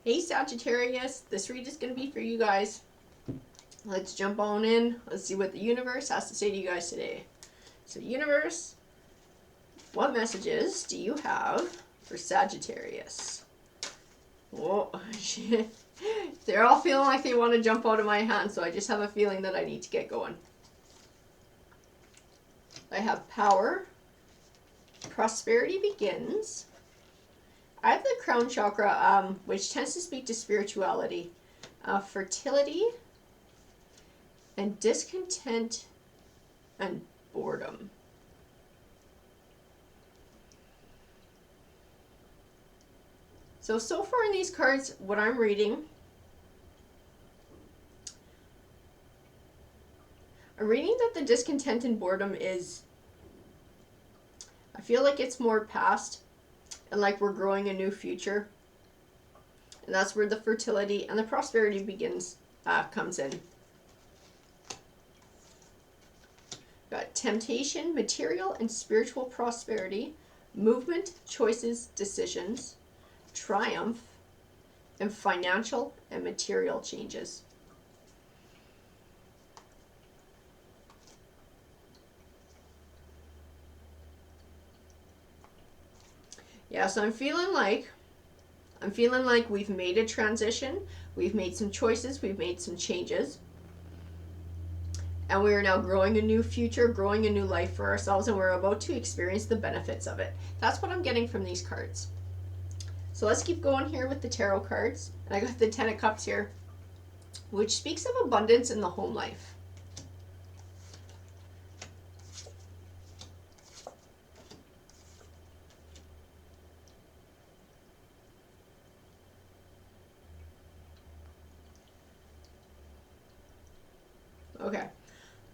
Hey Sagittarius, this read is going to be for you guys. Let's jump on in. Let's see what the universe has to say to you guys today. So universe, what messages do you have for Sagittarius? Oh, shit. They're all feeling like they want to jump out of my hand, so I just have a feeling that I need to get going. I have power. Prosperity begins. I have the crown chakra, which tends to speak to spirituality, fertility, and discontent and boredom. So far in these cards, what I'm reading, I'm reading that the discontent and boredom is, I feel like it's more past, and like we're growing a new future. And that's where the fertility and the prosperity comes in. Got temptation, material and spiritual prosperity, movement, choices, decisions, triumph, and financial and material changes. Yeah, so I'm feeling like we've made a transition, we've made some choices, we've made some changes, and we are now growing a new future, growing a new life for ourselves, and we're about to experience the benefits of it. That's what I'm getting from these cards. So let's keep going here with the tarot cards. And I got the Ten of Cups here, which speaks of abundance in the home life. Okay.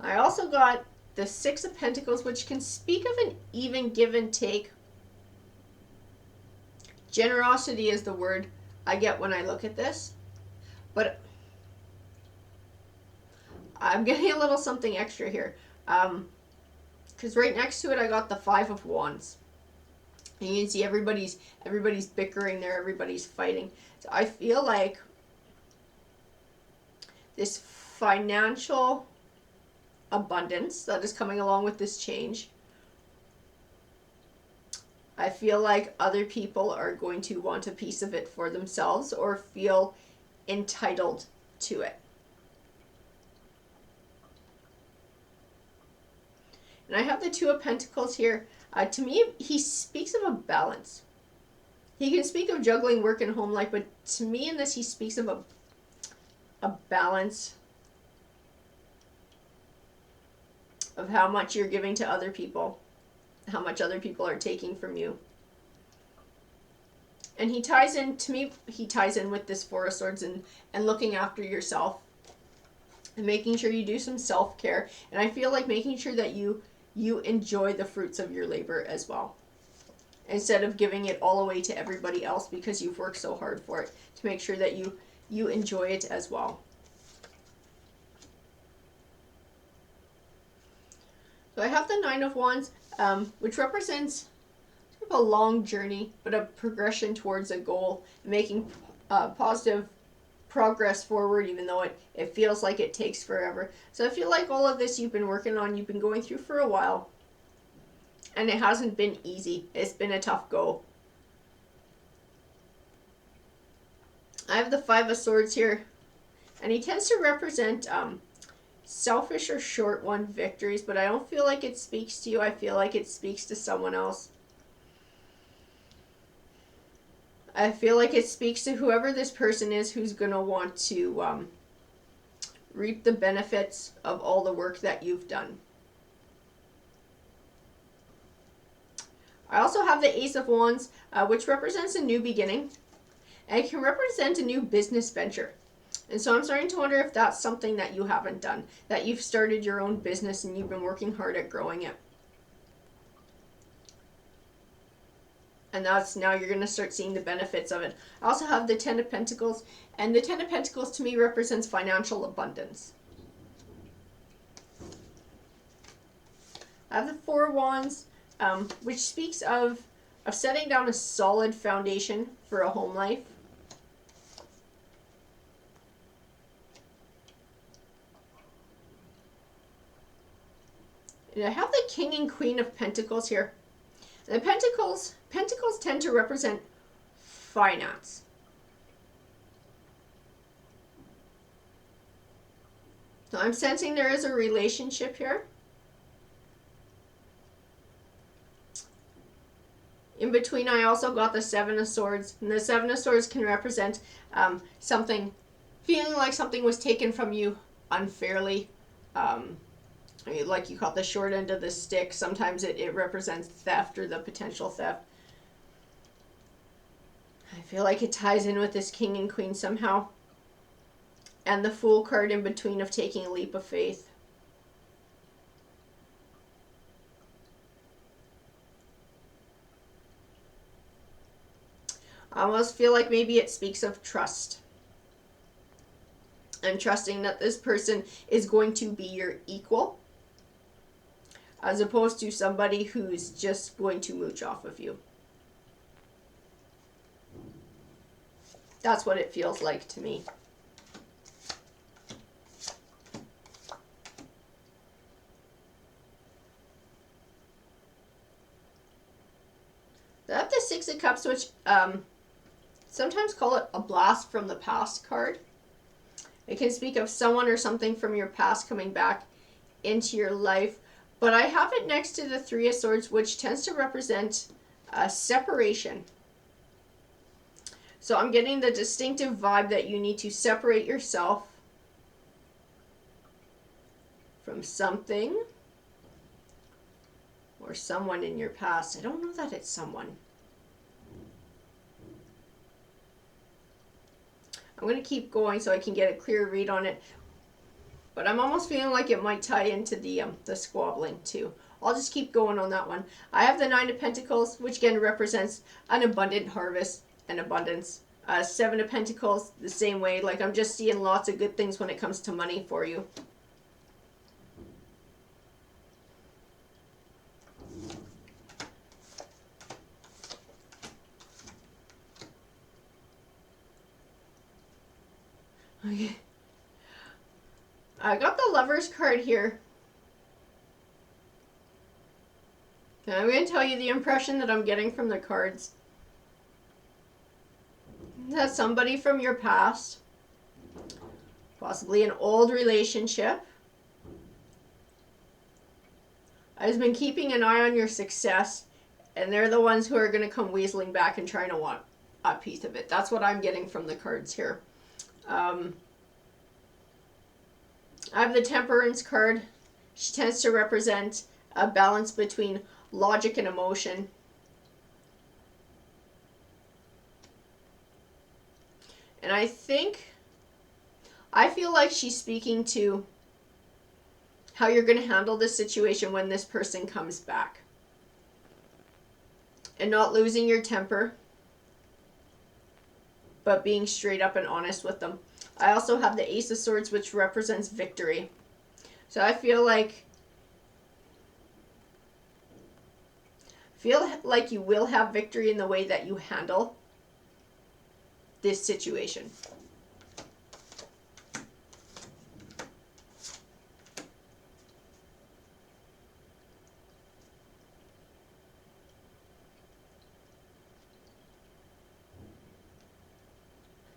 I also got the Six of Pentacles, which can speak of an even give and take. Generosity is the word I get when I look at this. But I'm getting a little something extra here. Because right next to it, I got the Five of Wands. And you can see everybody's bickering there, everybody's fighting. So I feel like this financial abundance that is coming along with this change, I feel like other people are going to want a piece of it for themselves or feel entitled to it. And I have the Two of Pentacles here. To me, he speaks of a balance. He can speak of juggling work and home life, but to me in this, he speaks of a balance of how much you're giving to other people, how much other people are taking from you. And he ties in with this Four of Swords and looking after yourself and making sure you do some self-care. And I feel like making sure that you enjoy the fruits of your labor as well, instead of giving it all away to everybody else because you've worked so hard for it, to make sure that you enjoy it as well. So I have the Nine of Wands, which represents sort of a long journey, but a progression towards a goal, making positive progress forward, even though it feels like it takes forever. So I feel like all of this you've been working on, you've been going through for a while, and it hasn't been easy. It's been a tough go. I have the Five of Swords here, and he tends to represent selfish or short-won victories, but I don't feel like it speaks to you. I feel like it speaks to someone else. I feel like it speaks to whoever this person is who's going to want to reap the benefits of all the work that you've done. I also have the Ace of Wands, which represents a new beginning. And it can represent a new business venture. And so I'm starting to wonder if that's something that you haven't done, that you've started your own business and you've been working hard at growing it. And now you're going to start seeing the benefits of it. I also have the Ten of Pentacles, and the Ten of Pentacles to me represents financial abundance. I have the Four of Wands, which speaks of setting down a solid foundation for a home life. And I have the King and Queen of Pentacles here. The Pentacles tend to represent finance. So I'm sensing there is a relationship here. In between, I also got the Seven of Swords. And the Seven of Swords can represent something, feeling like something was taken from you unfairly. Like you caught the short end of the stick. Sometimes it represents theft or the potential theft. I feel like it ties in with this King and Queen somehow. And the Fool card in between of taking a leap of faith. I almost feel like maybe it speaks of trust. And trusting that this person is going to be your equal, as opposed to somebody who's just going to mooch off of you. That's what it feels like to me. I have the Six of Cups, which sometimes call it a blast from the past card. It can speak of someone or something from your past coming back into your life. But I have it next to the Three of Swords, which tends to represent separation. So I'm getting the distinctive vibe that you need to separate yourself from something or someone in your past. I don't know that it's someone. I'm going to keep going so I can get a clear read on it. But I'm almost feeling like it might tie into the squabbling too. I'll just keep going on that one. I have the Nine of Pentacles, which again represents an abundant harvest and abundance. Seven of Pentacles, the same way. Like I'm just seeing lots of good things when it comes to money for you. Okay. I got the Lovers card here. And I'm going to tell you the impression that I'm getting from the cards. That somebody from your past, possibly an old relationship, has been keeping an eye on your success, and they're the ones who are going to come weaseling back and trying to want a piece of it. That's what I'm getting from the cards here. I have the Temperance card. She tends to represent a balance between logic and emotion. And I feel like she's speaking to how you're going to handle this situation when this person comes back. And not losing your temper, but being straight up and honest with them. I also have the Ace of Swords, which represents victory. So I feel like you will have victory in the way that you handle this situation.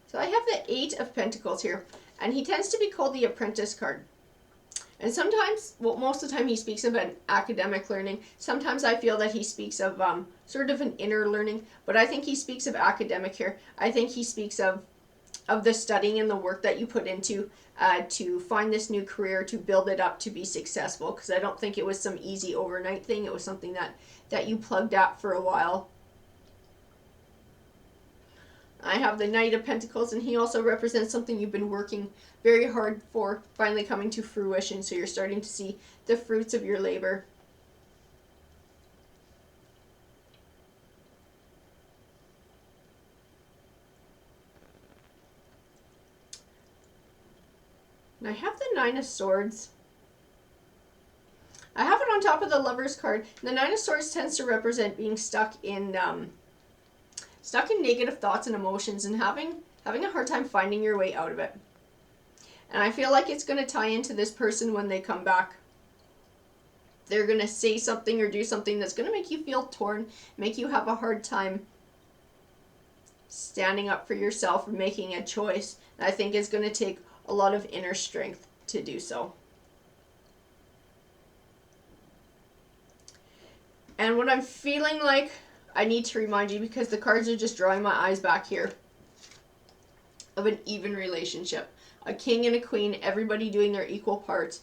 So I have the Eight of Pentacles here, and he tends to be called the Apprentice card. And sometimes, well, most of the time he speaks of an academic learning. Sometimes I feel that he speaks of sort of an inner learning, but I think he speaks of academic here. I think he speaks of the studying and the work that you put into to find this new career, to build it up, to be successful, because I don't think it was some easy overnight thing. It was something that you plugged at for a while. I have the Knight of Pentacles, and he also represents something you've been working very hard for, finally coming to fruition, so you're starting to see the fruits of your labor. And I have the Nine of Swords. I have it on top of the Lovers card. The Nine of Swords tends to represent being stuck in negative thoughts and emotions and having a hard time finding your way out of it. And I feel like it's going to tie into this person when they come back. They're going to say something or do something that's going to make you feel torn, make you have a hard time standing up for yourself and making a choice. And I think it's going to take a lot of inner strength to do so. And what I'm feeling like, I need to remind you, because the cards are just drawing my eyes back here, of an even relationship. A king and a queen, everybody doing their equal part.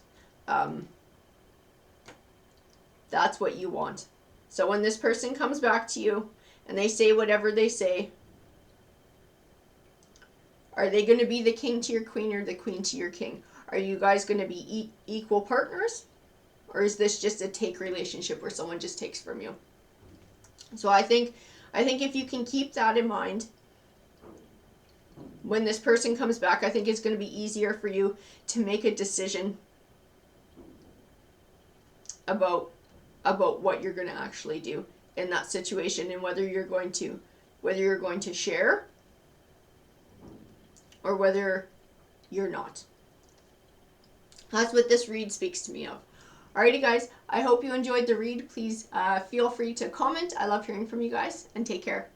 That's what you want. So when this person comes back to you and they say whatever they say, are they going to be the king to your queen or the queen to your king? Are you guys going to be equal partners? Or is this just a take relationship where someone just takes from you? So I think if you can keep that in mind, when this person comes back, I think it's going to be easier for you to make a decision about what you're going to actually do in that situation, and whether you're going to share or whether you're not. That's what this read speaks to me of. Alrighty guys, I hope you enjoyed the read. Please feel free to comment. I love hearing from you guys, and take care.